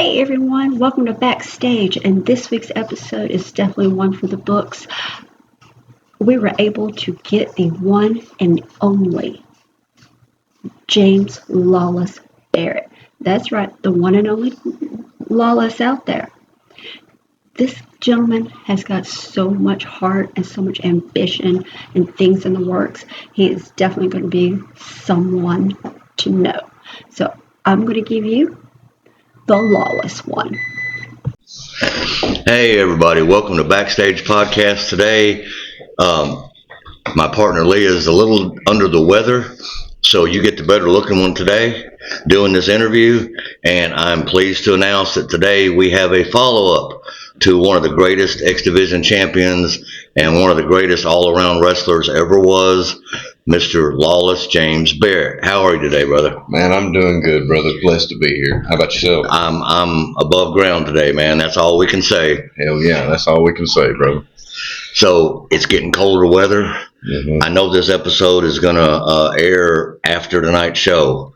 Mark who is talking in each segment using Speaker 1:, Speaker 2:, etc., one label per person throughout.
Speaker 1: Hey everyone, welcome to Backstage, and this week's episode is definitely one for the books. We were able to get the one and only James Lawless Barrett. That's right, the one and only Lawless out there. This gentleman has got so much heart and so much ambition and things in the works. He is definitely going to be someone to know. So I'm going to give you the Lawless one.
Speaker 2: Hey everybody, welcome to Backstage Podcast today. My partner Leah is a little under the weather, so you get the better looking one today doing this interview, and I'm pleased to announce that today we have a follow-up to one of the greatest X Division champions and one of the greatest all-around wrestlers ever was, Mr. Lawless James Barrett. How are you today, brother?
Speaker 3: Man, I'm doing good, brother. Blessed to be here. How about yourself?
Speaker 2: I'm above ground today, man. That's all we can say.
Speaker 3: Hell yeah, that's all we can say, brother.
Speaker 2: So it's getting colder weather.
Speaker 3: Mm-hmm.
Speaker 2: I know this episode is going to air after tonight's show,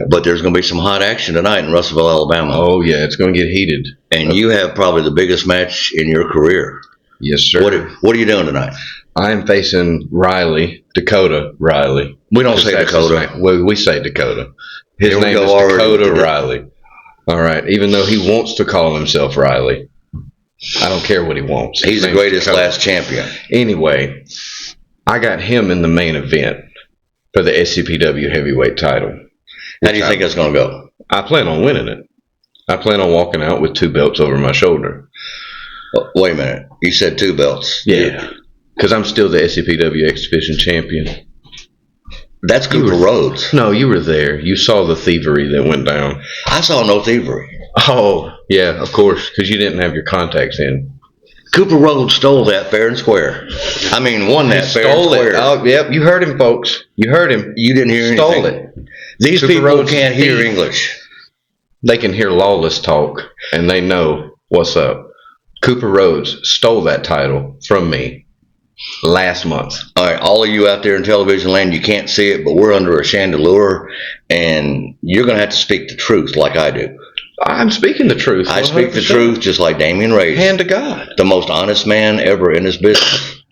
Speaker 2: but there's going to be some hot action tonight in Russellville, Alabama.
Speaker 3: Oh yeah, it's going to get heated.
Speaker 2: And you have probably the biggest match in your career.
Speaker 3: Yes, sir.
Speaker 2: What are you doing tonight?
Speaker 3: I am facing Dakota Riley.
Speaker 2: We don't say Dakota.
Speaker 3: We say Dakota. His name is Dakota Riley. All right, even though he wants to call himself Riley. I don't care what he wants.
Speaker 2: He's the greatest last champion.
Speaker 3: Anyway, I got him in the main event for the SEPW heavyweight title.
Speaker 2: How do you think that's going to go?
Speaker 3: I plan on winning it. I plan on walking out with 2 belts over my shoulder.
Speaker 2: Wait a minute. You said 2 belts.
Speaker 3: Yeah. Because I'm still the SEPW X Division champion.
Speaker 2: That's Cooper Rhodes.
Speaker 3: No, you were there. You saw the thievery that went down.
Speaker 2: I saw no thievery.
Speaker 3: Oh, yeah, of course, because you didn't have your contacts in.
Speaker 2: Cooper Rhodes stole that fair and square. I mean, won that fair and square.
Speaker 3: Oh, yep, you heard him, folks. You heard him.
Speaker 2: You didn't hear anything.
Speaker 3: Stole it.
Speaker 2: These people can't hear English.
Speaker 3: They can hear Lawless talk, and they know what's up. Cooper Rhodes stole that title from me last month.
Speaker 2: All right, all of you out there in television land, you can't see it, but we're under a chandelier, and you're going to have to speak the truth like I do.
Speaker 3: I'm speaking the truth. 100%.
Speaker 2: I speak the truth just like Damian Rage.
Speaker 3: Hand to God.
Speaker 2: The most honest man ever in his business.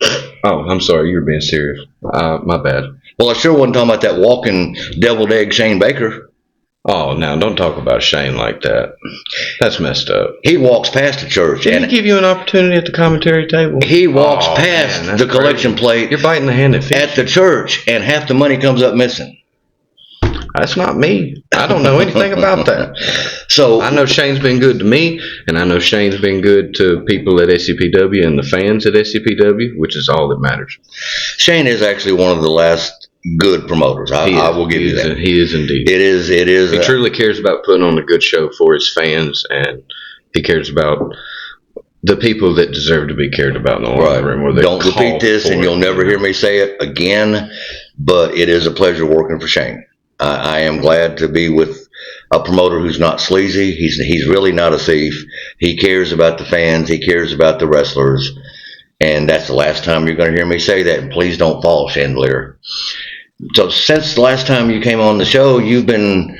Speaker 3: Oh, I'm sorry. You were being serious. My bad.
Speaker 2: Well, I sure wasn't talking about that walking deviled egg Shane Baker.
Speaker 3: Oh, now don't talk about Shane like that. That's messed up.
Speaker 2: He walks past the church.
Speaker 3: Did he give you an opportunity at the commentary table?
Speaker 2: He walks past the collection plate.
Speaker 3: You're biting the hand that feeds
Speaker 2: at the church, and half the money comes up missing.
Speaker 3: That's not me. I don't know anything about that.
Speaker 2: So
Speaker 3: I know Shane's been good to me, and I know Shane's been good to people at SEPW and the fans at SEPW, which is all that matters.
Speaker 2: Shane is actually one of the last good promoters. I will give you that.
Speaker 3: He is indeed.
Speaker 2: It is.
Speaker 3: He truly cares about putting on a good show for his fans, and he cares about the people that deserve to be cared about in the locker room.
Speaker 2: Don't repeat this, and you'll never hear me say it again, but it is a pleasure working for Shane. I am glad to be with a promoter who's not sleazy. He's really not a thief. He cares about the fans. He cares about the wrestlers. And that's the last time you're going to hear me say that. And please don't fall, Chandelier. So since the last time you came on the show, you've been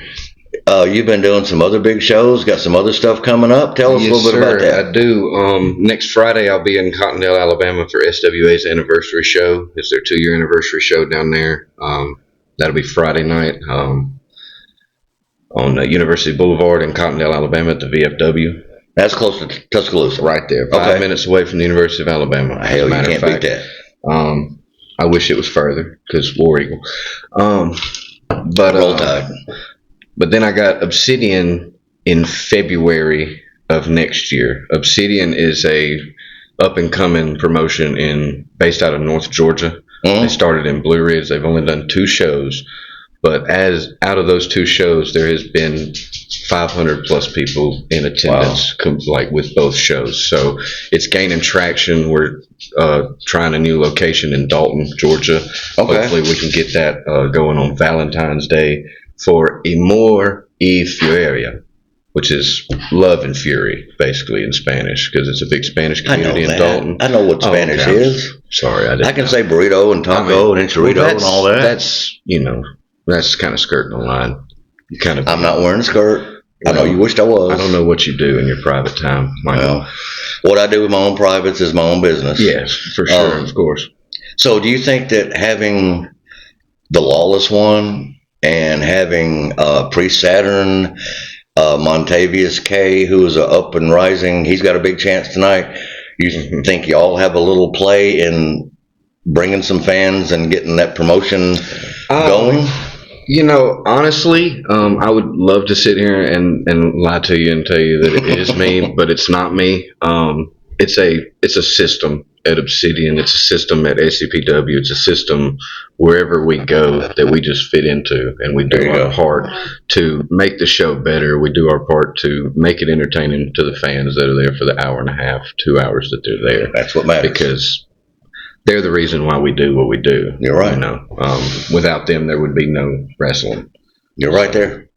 Speaker 2: doing some other big shows, got some other stuff coming up. Tell us a little bit about that.
Speaker 3: I do. Next Friday, I'll be in Cottondale, Alabama for SWA's anniversary show. It's their 2-year anniversary show down there. That'll be Friday night on University Boulevard in Cottondale, Alabama at the VFW.
Speaker 2: That's close to Tuscaloosa.
Speaker 3: Right there. 5 minutes away from the University of Alabama.
Speaker 2: Hell, you can't beat that.
Speaker 3: I wish it was further because War Eagle.
Speaker 2: Roll Tide.
Speaker 3: But then I got Obsidian in February of next year. Obsidian is a up-and-coming promotion based out of North Georgia. They started in Blue Ridge. They've only done 2 shows, but out of those 2 shows, there has been 500 plus people in attendance, with both shows. So it's gaining traction. We're trying a new location in Dalton, Georgia. Okay. Hopefully we can get that going on Valentine's Day for Amor y Furia, which is love and fury, basically, in Spanish, because it's a big Spanish community in Dalton.
Speaker 2: I know what Spanish is.
Speaker 3: Sorry,
Speaker 2: I can say burrito and taco and enchilada and all that.
Speaker 3: That's kind of skirting the line.
Speaker 2: I'm not wearing a skirt. I know you wished I was.
Speaker 3: I don't know what you do in your private time, Michael.
Speaker 2: Well, what I do with my own privates is my own business.
Speaker 3: Yes, for sure, of course.
Speaker 2: So do you think that having the Lawless one and having Priest Saturn, Montavious K, who is up and rising, he's got a big chance tonight, you think y'all have a little play in bringing some fans and getting that promotion going?
Speaker 3: You know, honestly, I would love to sit here and lie to you and tell you that it is me, but it's not me. It's a system at Obsidian. It's a system at SEPW. It's a system wherever we go that we just fit into, and we do our part to make the show better. We do our part to make it entertaining to the fans that are there for the hour and a half, 2 hours that they're there.
Speaker 2: That's what matters.
Speaker 3: Because they're the reason why we do what we do.
Speaker 2: You're right.
Speaker 3: You know, without them, there would be no wrestling.
Speaker 2: You're right there.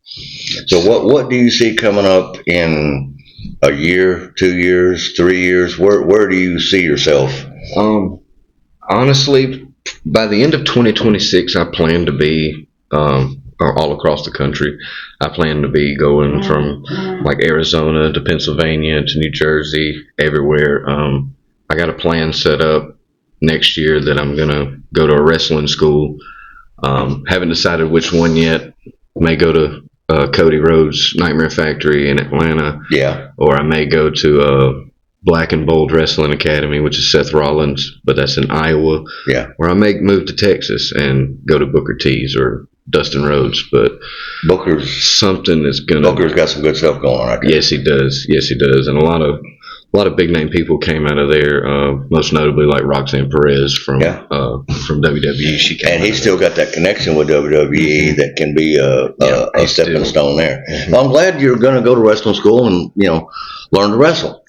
Speaker 2: So what do you see coming up in a year, 2 years, 3 years? Where do you see yourself?
Speaker 3: Honestly, by the end of 2026, I plan to be all across the country. I plan to be going from like Arizona to Pennsylvania to New Jersey, everywhere. I got a plan set up next year that I'm gonna go to a wrestling school. Haven't decided which one yet. May go to Cody Rhodes Nightmare Factory in Atlanta.
Speaker 2: Yeah.
Speaker 3: Or I may go to Black and Bold Wrestling Academy, which is Seth Rollins, but that's in Iowa.
Speaker 2: Yeah.
Speaker 3: Or I may move to Texas and go to Booker T's or Dustin Rhodes. But
Speaker 2: Booker's got some good stuff going on right there.
Speaker 3: Yes, he does. Yes, he does. And a lot of big name people came out of there. Most notably, like Roxanne Perez from WWE. She came, and
Speaker 2: he's still got that connection with WWE that can be a stepping stone there. Well, I'm glad you're going to go to wrestling school and learn to wrestle.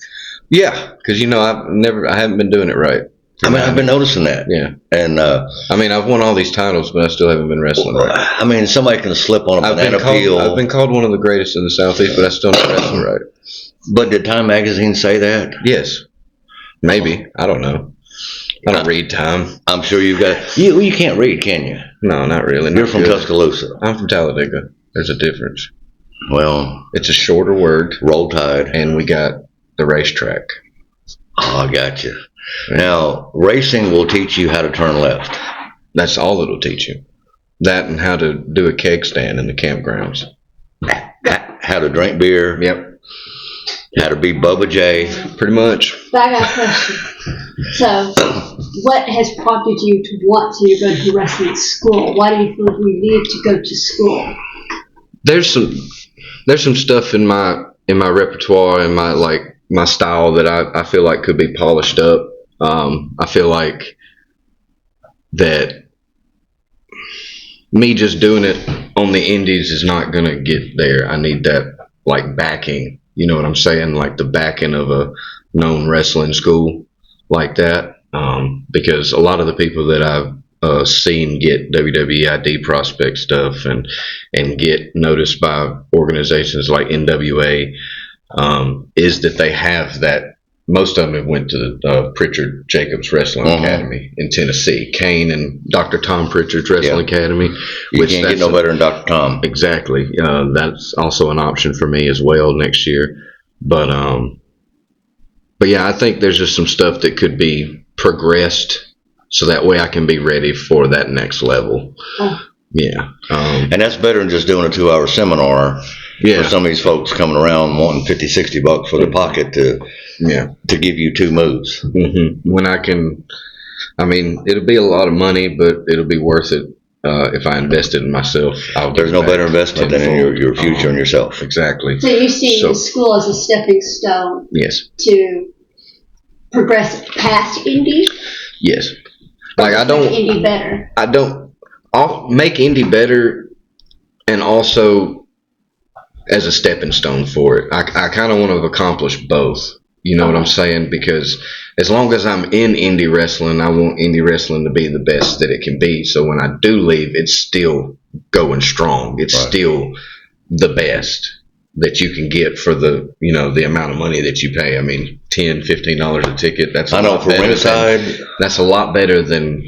Speaker 3: Yeah, because I haven't been doing it right.
Speaker 2: I mean, I've been noticing that.
Speaker 3: Yeah,
Speaker 2: and
Speaker 3: I mean, I've won all these titles, but I still haven't been wrestling right.
Speaker 2: I mean, somebody can slip on a banana peel.
Speaker 3: I've been called one of the greatest in the Southeast, but I still not wrestling right.
Speaker 2: But did Time Magazine say that?
Speaker 3: Yes. Maybe. I don't know. I don't read Time.
Speaker 2: I'm sure you've got... You can't read, can you?
Speaker 3: No, not really.
Speaker 2: You're from Tuscaloosa.
Speaker 3: I'm from Talladega. There's a difference.
Speaker 2: Well...
Speaker 3: It's a shorter word.
Speaker 2: Roll Tide.
Speaker 3: And we got the racetrack.
Speaker 2: Oh, I got you. Yeah. Now, racing will teach you how to turn left.
Speaker 3: That's all it'll teach you. That and how to do a keg stand in the campgrounds.
Speaker 2: How to drink beer.
Speaker 3: Yep.
Speaker 2: How to be Bubba J.
Speaker 3: Pretty much.
Speaker 4: But I got a question. So, what has prompted you to want to go to wrestling school? Why do you feel like you need to go to school?
Speaker 3: There's some stuff in my repertoire and my style that I feel like could be polished up. I feel like that me just doing it on the indies is not gonna get there. I need that backing. You know what I'm saying? Like the backing of a known wrestling school like that. Because a lot of the people that I've seen get WWE ID prospect stuff and get noticed by organizations like NWA is that they have that. Most of them have went to the Pritchard Jacobs Wrestling Academy in Tennessee. Kane and Dr. Tom Pritchard's Wrestling Academy.
Speaker 2: You can't get no better than Dr. Tom.
Speaker 3: Exactly. That's also an option for me as well next year. But yeah, I think there's just some stuff that could be progressed so that way I can be ready for that next level. Yeah.
Speaker 2: And that's better than just doing a 2-hour seminar. For some of these folks coming around wanting $50-$60 for their pocket to give you 2 moves.
Speaker 3: Mm-hmm. When it'll be a lot of money, but it'll be worth it if I invested in myself.
Speaker 2: There's no better investment than in your future and yourself.
Speaker 3: Exactly.
Speaker 4: So you see the school as a stepping stone.
Speaker 3: Yes.
Speaker 4: To progress past indie.
Speaker 3: Yes.
Speaker 4: Make indie better.
Speaker 3: I'll make indie better, and also as a stepping stone for it. I kind of want to accomplish both. You know what I'm saying? Because as long as I'm in indie wrestling, I want indie wrestling to be the best that it can be. So when I do leave, it's still going strong. It's still the best that you can get for the amount of money that you pay. I mean, $10, $15 a ticket. That's a lot better. That's a lot better than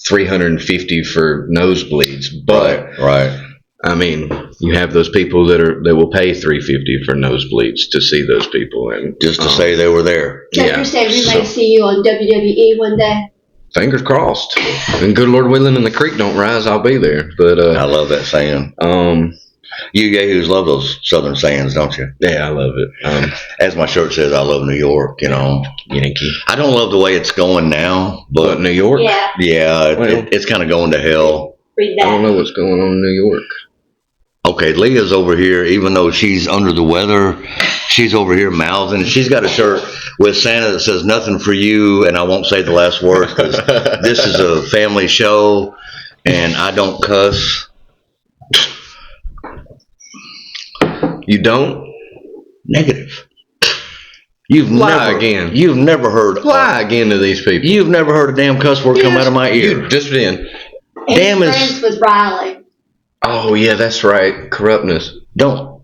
Speaker 3: $350 for nosebleeds. But
Speaker 2: right.
Speaker 3: I mean, you have those people that will pay $350 for nosebleeds to see those people, and
Speaker 2: just to say they were there.
Speaker 4: So you're saying we may see you on WWE one day?
Speaker 3: Fingers crossed. And good Lord willing, and the creek don't rise, I'll be there. But
Speaker 2: I love that saying. You yahoos love those southern sayings, don't you?
Speaker 3: Yeah, I love it.
Speaker 2: As my shirt says, I love New York,
Speaker 3: Yankee.
Speaker 2: I don't love the way it's going now, but
Speaker 3: New York?
Speaker 4: Yeah.
Speaker 2: It's kind of going to hell.
Speaker 4: Read that.
Speaker 3: I don't know what's going on in New York.
Speaker 2: Okay, Leah's over here, even though she's under the weather, she's over here mouthing. She's got a shirt with Santa that says nothing for you, and I won't say the last words because this is a family show, and I don't cuss.
Speaker 3: You don't?
Speaker 2: Negative.
Speaker 3: Again.
Speaker 2: You've never heard.
Speaker 3: Lie again to these people.
Speaker 2: You've never heard a damn cuss word come out of my ear.
Speaker 3: You just did.
Speaker 2: Damn
Speaker 4: He's
Speaker 2: is.
Speaker 4: friends with Riley.
Speaker 3: Oh yeah, that's right. Corruptness.
Speaker 2: Don't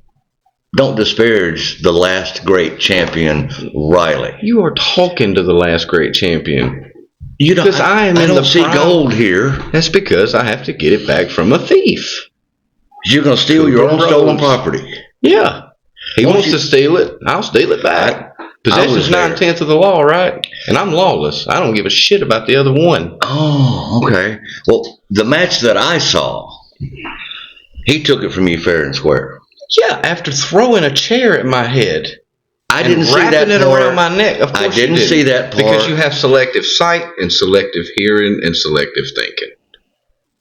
Speaker 2: disparage the last great champion, Riley.
Speaker 3: You are talking to the last great champion.
Speaker 2: You don't.
Speaker 3: Because I
Speaker 2: don't see
Speaker 3: prime.
Speaker 2: gold here.
Speaker 3: That's because I have to get it back from a thief.
Speaker 2: You're gonna steal your own stolen property.
Speaker 3: Yeah. He wants to steal it. I'll steal it back. Possession's 9/10 of the law, right? And I'm lawless. I don't give a shit about the other one.
Speaker 2: Oh, okay. Well, the match that I saw, he took it from you fair and square.
Speaker 3: Yeah, after throwing a chair at my head.
Speaker 2: I didn't see that
Speaker 3: wrapping it
Speaker 2: part.
Speaker 3: around my neck. Of course
Speaker 2: I didn't see that part.
Speaker 3: Because you have selective sight and selective hearing and selective thinking.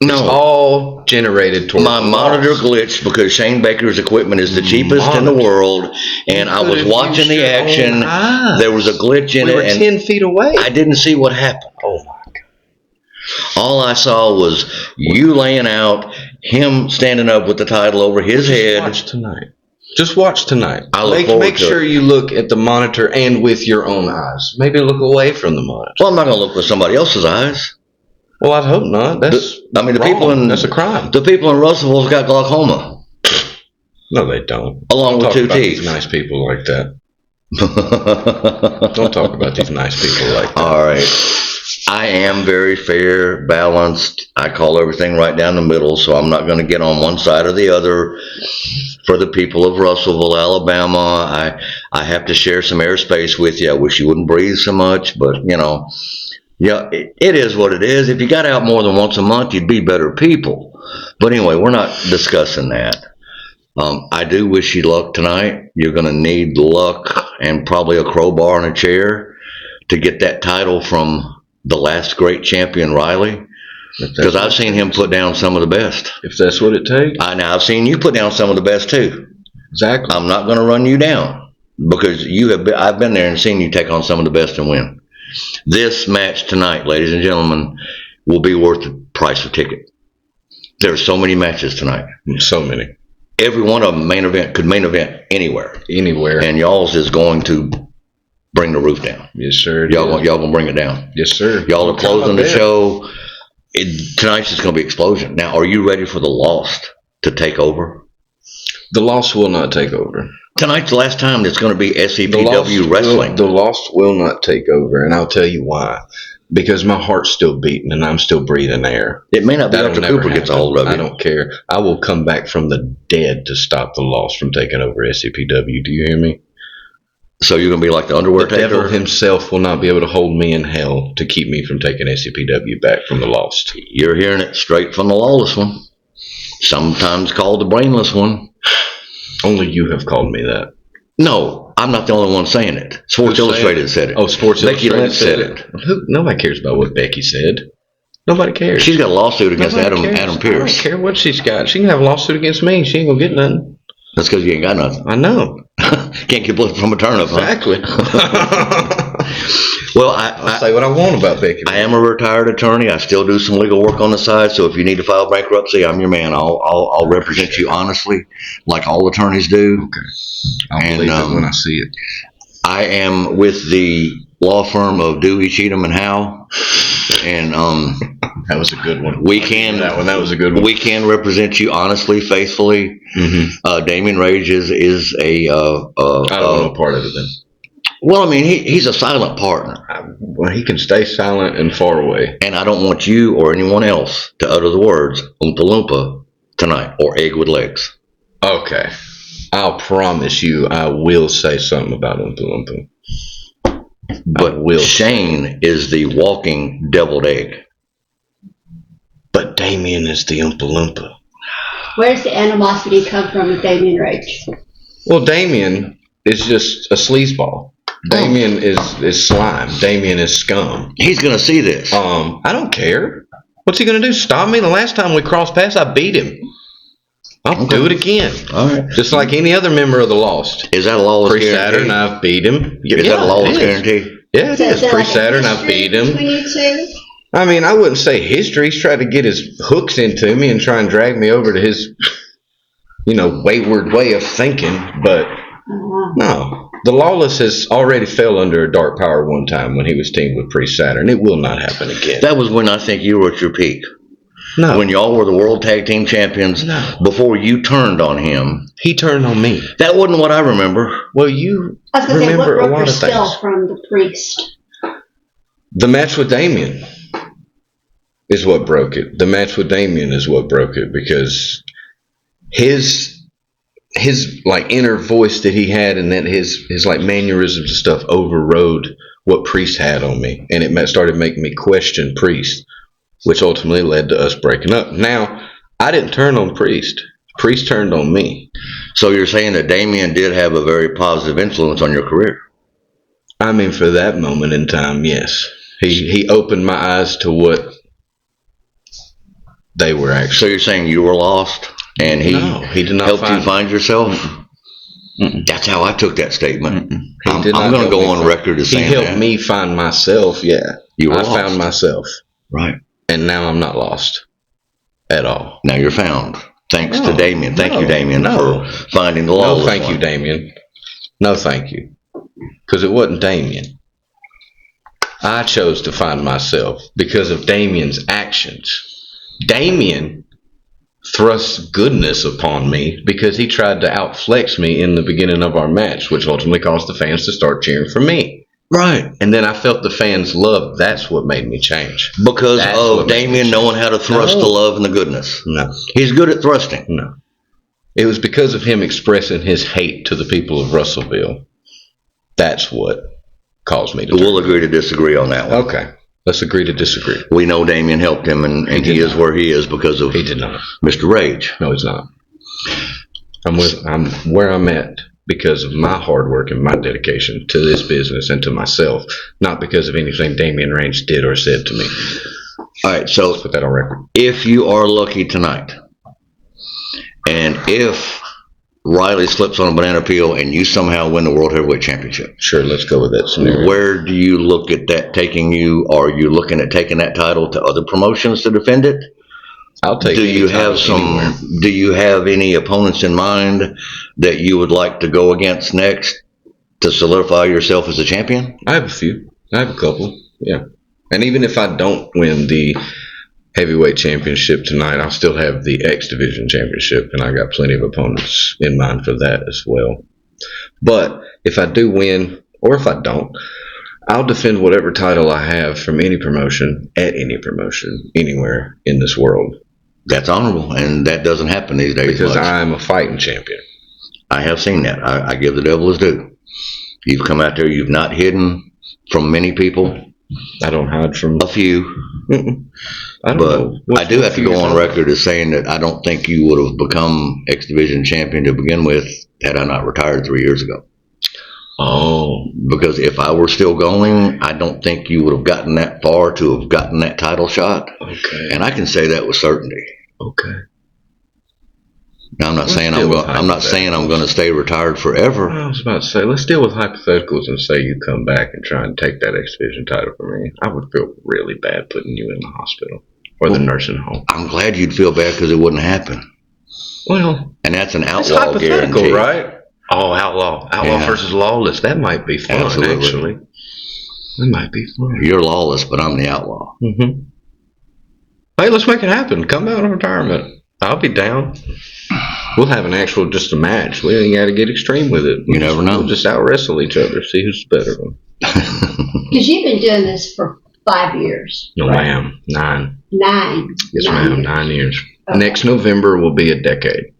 Speaker 2: No.
Speaker 3: It's all generated towards
Speaker 2: my monitor glitched because Shane Baker's equipment is the cheapest in the world, and I was watching the action. There was a glitch in it.
Speaker 3: We were 10 feet away.
Speaker 2: I didn't see what happened.
Speaker 3: Oh my God.
Speaker 2: All I saw was you laying out, him standing up with the title over his head.
Speaker 3: Just watch tonight.
Speaker 2: I look forward
Speaker 3: Make
Speaker 2: to
Speaker 3: sure
Speaker 2: it.
Speaker 3: you look at the monitor and with your own eyes. Maybe look away from the monitor.
Speaker 2: Well, I'm not going to look with somebody else's eyes.
Speaker 3: Well, I'd hope not. That's a crime.
Speaker 2: The people in Russellville's got glaucoma.
Speaker 3: No, they don't.
Speaker 2: Along with two
Speaker 3: teeth.
Speaker 2: teeth.
Speaker 3: These nice people like that. Don't talk about these nice people like that.
Speaker 2: All right. I am very fair, balanced. I call everything right down the middle, so I'm not going to get on one side or the other. For the people of Russellville, Alabama, I have to share some airspace with you. I wish you wouldn't breathe so much, but, yeah, it is what it is. If you got out more than once a month, you'd be better people. But anyway, we're not discussing that. I do wish you luck tonight. You're going to need luck and probably a crowbar and a chair to get that title from the last great champion, Riley. Because I've seen him put down some of the best.
Speaker 3: If that's what it takes.
Speaker 2: Now I've seen you put down some of the best too.
Speaker 3: Exactly.
Speaker 2: I'm not going to run you down because I've been there and seen you take on some of the best and win. This match tonight, ladies and gentlemen, will be worth the price of ticket. There are so many matches tonight.
Speaker 3: So many.
Speaker 2: Every one of them could main event anywhere.
Speaker 3: Anywhere.
Speaker 2: And y'all's is going to bring the roof down.
Speaker 3: Yes, sir.
Speaker 2: Y'all gonna bring it down.
Speaker 3: Yes, sir.
Speaker 2: Y'all are closing the show. Tonight's just going to be explosion. Now, are you ready for the Lost to take over?
Speaker 3: The Lost will not take over.
Speaker 2: Tonight's the last time it's going to be SEPW Wrestling.
Speaker 3: The Lost will not take over, and I'll tell you why. Because my heart's still beating and I'm still breathing air.
Speaker 2: It may not be after Cooper gets a hold of it.
Speaker 3: I don't care. I will come back from the dead to stop the Lost from taking over SEPW. Do you hear me?
Speaker 2: So you're going to be like the underwear
Speaker 3: taker? The devil himself will not be able to hold me in hell to keep me from taking SEPW back from the Lost.
Speaker 2: You're hearing it straight from the Lawless one. Sometimes called the brainless one.
Speaker 3: Only you have called me that.
Speaker 2: No, I'm not the only one saying it. Sports Illustrated said it.
Speaker 3: Oh, Sports
Speaker 2: Becky
Speaker 3: Illustrated
Speaker 2: Lynch said it.
Speaker 3: Nobody cares about what Becky said. Nobody cares.
Speaker 2: She's got a lawsuit against Adam Pearce.
Speaker 3: I don't care what she's got. She can have a lawsuit against me. She ain't going to get nothing.
Speaker 2: That's because you ain't got nothing.
Speaker 3: I know.
Speaker 2: Can't get blood from a turnip,
Speaker 3: exactly.
Speaker 2: Well,
Speaker 3: I'll say what I want about Becky.
Speaker 2: I am a retired attorney. I still do some legal work on the side. So if you need to file bankruptcy, I'm your man. I'll represent you honestly, like all attorneys do.
Speaker 3: Okay. I'll believe it when I see it.
Speaker 2: I am with the law firm of Dewey, Cheatham, and Howe, and
Speaker 3: that was a good one.
Speaker 2: That was a good one. We can represent you honestly, faithfully. Mm-hmm. Damien Rage is a. I
Speaker 3: don't know part of it then.
Speaker 2: Well, I mean, he's a silent partner.
Speaker 3: Well, he can stay silent and far away.
Speaker 2: And I don't want you or anyone else to utter the words Oompa Loompa tonight, or egg with legs.
Speaker 3: Okay. I'll promise you I will say something about Oompa Loompa.
Speaker 2: But Shane is the walking deviled egg.
Speaker 3: But Damien is the Oompa Loompa.
Speaker 4: Where does the animosity come from with Damien Rage?
Speaker 3: Well, Damien is just a sleazeball. Damien is slime. Damien is scum.
Speaker 2: He's going to see this.
Speaker 3: I don't care. What's he going to do? Stop me? The last time we crossed paths, I beat him. I'll do it again.
Speaker 2: All right.
Speaker 3: Just like any other member of the Lost.
Speaker 2: Is that a lawless guarantee?
Speaker 3: Pre-Saturn, I've beat him.
Speaker 2: Is that a lawless guarantee?
Speaker 3: Yeah, it is. Pre-Saturn, I've beat him. I mean, I wouldn't say history. He's trying to get his hooks into me and try and drag me over to his, wayward way of thinking. But no, the Lawless has already fell under a dark power one time when he was teamed with Pre-Saturn. It will not happen again.
Speaker 2: That was when I think you were at your peak.
Speaker 3: No.
Speaker 2: When y'all were the World Tag Team Champions, before you turned on him.
Speaker 3: He turned on me.
Speaker 2: That wasn't what I remember.
Speaker 3: Well, you
Speaker 4: I was going to say, what
Speaker 3: remember a
Speaker 4: broke
Speaker 3: lot
Speaker 4: your
Speaker 3: of
Speaker 4: spell
Speaker 3: things.
Speaker 4: from the priest?
Speaker 3: The match with Damien is what broke it. The match with Damien is what broke it, because his inner voice that he had, and then his mannerisms and stuff overrode what Priest had on me, and it started making me question Priest, which ultimately led to us breaking up. Now, I didn't turn on Priest. Priest turned on me.
Speaker 2: So you're saying that Damien did have a very positive influence on your career?
Speaker 3: I mean, for that moment in time, yes. He opened my eyes to what they were actually.
Speaker 2: So you're saying you were lost, and he
Speaker 3: did not
Speaker 2: helped you find yourself? That's how I took that statement. I'm going to go on record as saying
Speaker 3: he helped me find myself. Yeah, I found myself.
Speaker 2: Right.
Speaker 3: And now I'm not lost at all.
Speaker 2: Now you're found. Thanks to Damien. Thank you, Damien, for finding the lawless.
Speaker 3: No, thank you, Damien. No, thank you. Because it wasn't Damien. I chose to find myself because of Damien's actions. Damien thrust goodness upon me because he tried to outflex me in the beginning of our match, which ultimately caused the fans to start cheering for me.
Speaker 2: Right.
Speaker 3: And then I felt the fans' love. That's what made me change.
Speaker 2: Because of Damien knowing how to thrust the love and the goodness.
Speaker 3: No.
Speaker 2: He's good at thrusting.
Speaker 3: No. It was because of him expressing his hate to the people of Russellville. That's what caused me to
Speaker 2: We'll agree to disagree on that one.
Speaker 3: Okay. Let's agree to disagree.
Speaker 2: We know Damien helped him, and he is where he is because of
Speaker 3: He did not.
Speaker 2: Mr. Rage.
Speaker 3: No, he's not. I'm where I'm at because of my hard work and my dedication to this business and to myself, not because of anything Damien Rage did or said to me.
Speaker 2: All right, so
Speaker 3: Let's put that on record.
Speaker 2: if you are lucky tonight, and if Riley slips on a banana peel and you somehow win the World Heavyweight Championship,
Speaker 3: Sure, let's go with that scenario.
Speaker 2: where do you look at that taking you? Are you looking at taking that title to other promotions to defend it?
Speaker 3: I'll take
Speaker 2: Do
Speaker 3: any
Speaker 2: you have
Speaker 3: title anywhere.
Speaker 2: Do you have any opponents in mind that you would like to go against next to solidify yourself as a champion?
Speaker 3: I have a few. I have a couple. Yeah. And even if I don't win the heavyweight championship tonight, I'll still have the X Division championship, and I got plenty of opponents in mind for that as well. But if I do win, or if I don't, I'll defend whatever title I have from any promotion, at any promotion, anywhere in this world.
Speaker 2: That's honorable, and that doesn't happen these days.
Speaker 3: Because
Speaker 2: much.
Speaker 3: I'm a fighting champion.
Speaker 2: I have seen that. I give the devil his due. You've come out there. You've not hidden from many people.
Speaker 3: I don't hide from
Speaker 2: A few.
Speaker 3: I don't
Speaker 2: But
Speaker 3: know.
Speaker 2: I do have to go on record as saying that I don't think you would have become X Division champion to begin with had I not retired 3 years ago.
Speaker 3: Oh.
Speaker 2: Because if I were still going, I don't think you would have gotten that far to have gotten that title shot.
Speaker 3: Okay.
Speaker 2: And I can say that with certainty.
Speaker 3: Okay.
Speaker 2: Now, I'm not saying
Speaker 3: deal with
Speaker 2: I'm not saying I'm going to stay retired forever.
Speaker 3: I was about to say, let's deal with hypotheticals and say you come back and try and take that X Division title from me. I would feel really bad putting you in the hospital or the nursing home.
Speaker 2: I'm glad you'd feel bad because it wouldn't happen.
Speaker 3: Well,
Speaker 2: And that's an
Speaker 3: it's
Speaker 2: outlaw
Speaker 3: hypothetical,
Speaker 2: guarantee.
Speaker 3: right? Oh, outlaw
Speaker 2: Yeah.
Speaker 3: versus lawless. That might be fun,
Speaker 2: Absolutely.
Speaker 3: actually. That might be fun.
Speaker 2: You're lawless, but I'm the outlaw.
Speaker 3: Mm-hmm. Hey, let's make it happen. Come out of retirement. I'll be down. We'll have an actual, just a match. We ain't got to get extreme with it.
Speaker 2: You never know.
Speaker 3: We'll just out wrestle each other, see who's better.
Speaker 4: Because you've been doing this for 5 years.
Speaker 3: No,
Speaker 4: right?
Speaker 3: ma'am. 9.
Speaker 4: 9.
Speaker 3: Yes,
Speaker 4: 9
Speaker 3: ma'am.
Speaker 4: years.
Speaker 3: 9 years. Next November will be a decade.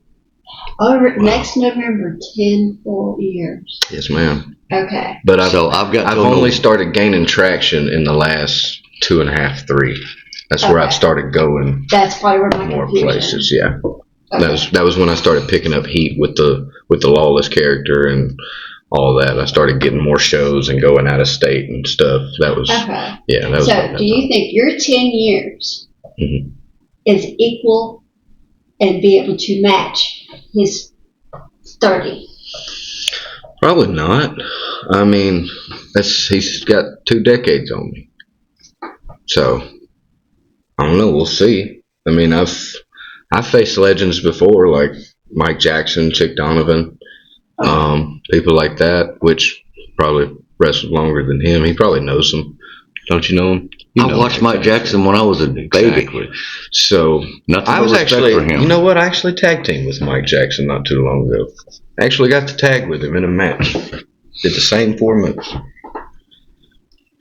Speaker 4: Next November, 10 full years.
Speaker 3: Yes, ma'am.
Speaker 4: Okay.
Speaker 3: But I've only started gaining traction in the last 2.5, 3. That's where I've started going.
Speaker 4: That's probably where my
Speaker 3: more
Speaker 4: confusion.
Speaker 3: Places. Yeah.
Speaker 4: Okay.
Speaker 3: That was when I started picking up heat with the Lawless character and all that. I started getting more shows and going out of state and stuff. That was yeah. That was.
Speaker 4: So, do you think your 10 years is equal and be able to match his 30?
Speaker 3: Probably not. I mean, he's got 2 decades on me. So I don't know. We'll see. I mean, I've faced legends before, like Mike Jackson, Chick Donovan, people like that, which probably wrestled longer than him. He probably knows them. Don't you know him?
Speaker 2: I watched Mike Jackson when I was a baby.
Speaker 3: Exactly. So I was actually, you know what? I actually tag teamed with Mike Jackson not too long ago. I actually got to tag with him in a match. Did the same 4 moves.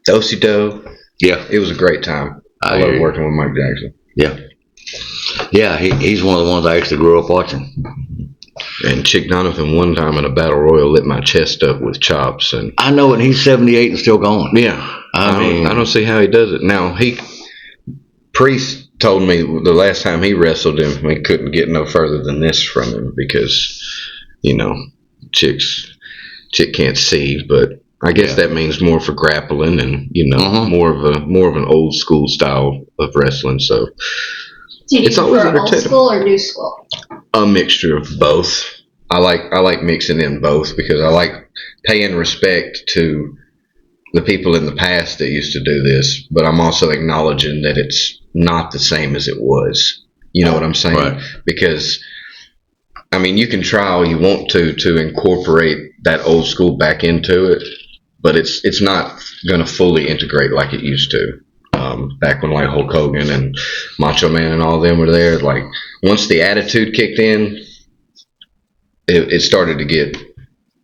Speaker 3: Do-si-do.
Speaker 2: Yeah.
Speaker 3: It was a great time. I love working with Mike Jackson.
Speaker 2: Yeah. Yeah, he's one of the ones I actually grew up watching.
Speaker 3: And Chick Donovan one time in a battle royal lit my chest up with chops. And
Speaker 2: I know it. He's 78 and still going.
Speaker 3: Yeah. I don't see how he does it. Now, Priest told me the last time he wrestled him, he couldn't get no further than this from him because, you know, Chick can't see, but I guess that means more for grappling and, you know, more of an old school style of wrestling. So
Speaker 4: it's always old school or new school?
Speaker 3: A mixture of both. I like mixing in both because I like paying respect to the people in the past that used to do this, but I'm also acknowledging that it's not the same as it was. You know what I'm saying?
Speaker 2: Right.
Speaker 3: Because I mean, you can try all you want to incorporate that old school back into it, but it's not going to fully integrate like it used to. Back when like Hulk Hogan and Macho Man and all of them were there, like once the attitude kicked in, it started to get,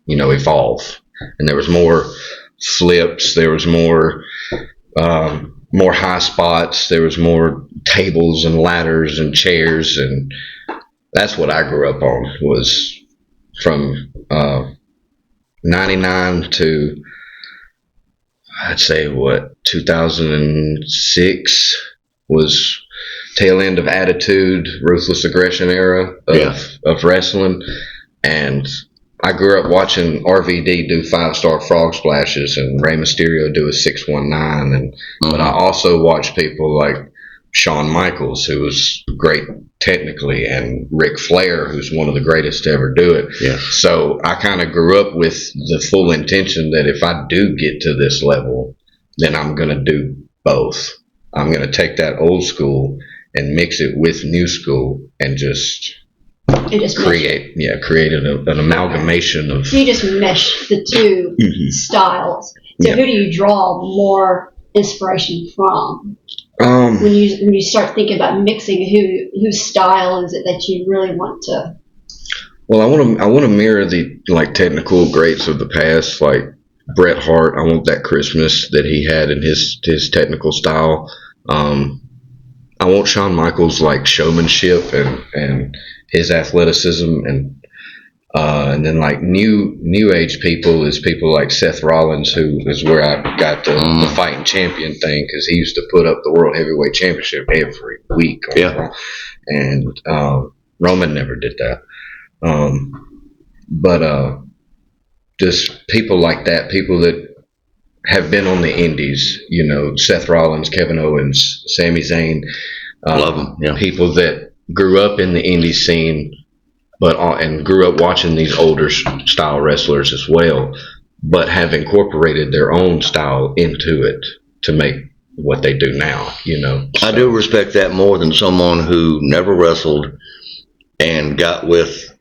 Speaker 3: you know, evolve, and there was more flips, there was more high spots, there was more tables and ladders and chairs, and that's what I grew up on. Was from 99 to I'd say 2006 was tail end of Attitude, Ruthless Aggression era of wrestling, and I grew up watching RVD do 5-star frog splashes and Rey Mysterio do a 619, and but I also watched people like Shawn Michaels, who was great technically, and Ric Flair, who's one of the greatest to ever do it.
Speaker 2: Yeah.
Speaker 3: So I kind of grew up with the full intention that if I do get to this level, then I'm going to do both. I'm going to take that old school and mix it with new school and just create an amalgamation of.
Speaker 4: So you just mesh the two styles. So who do you draw more inspiration from? When you start thinking about mixing, whose style is it that you really want to?
Speaker 3: Well, I want to mirror the like technical greats of the past, like Bret Hart. I want that Christmas that he had in his technical style. I want Shawn Michaels' like showmanship and his athleticism, and then like new age people is people like Seth Rollins, who is where I got the fighting champion thing, because he used to put up the World Heavyweight Championship every week. And Roman never did that. But just people like that, people that have been on the indies, you know, Seth Rollins, Kevin Owens, Sami Zayn,
Speaker 2: love them. Yeah.
Speaker 3: People that grew up in the indie scene, and grew up watching these older style wrestlers as well, but have incorporated their own style into it to make what they do now, you know. So.
Speaker 2: I do respect that more than someone who never wrestled and got with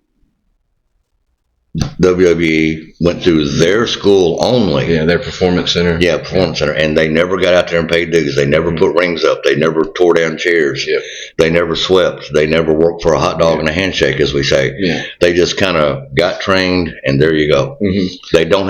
Speaker 2: WWE, went through their school only.
Speaker 3: Yeah, their performance center.
Speaker 2: Yeah, performance center. And they never got out there and paid dues. They never put rings up. They never tore down chairs.
Speaker 3: Yep.
Speaker 2: They never swept. They never worked for a hot dog and a handshake, as we say.
Speaker 3: Yeah.
Speaker 2: They just kind of got trained, and there you go. They don't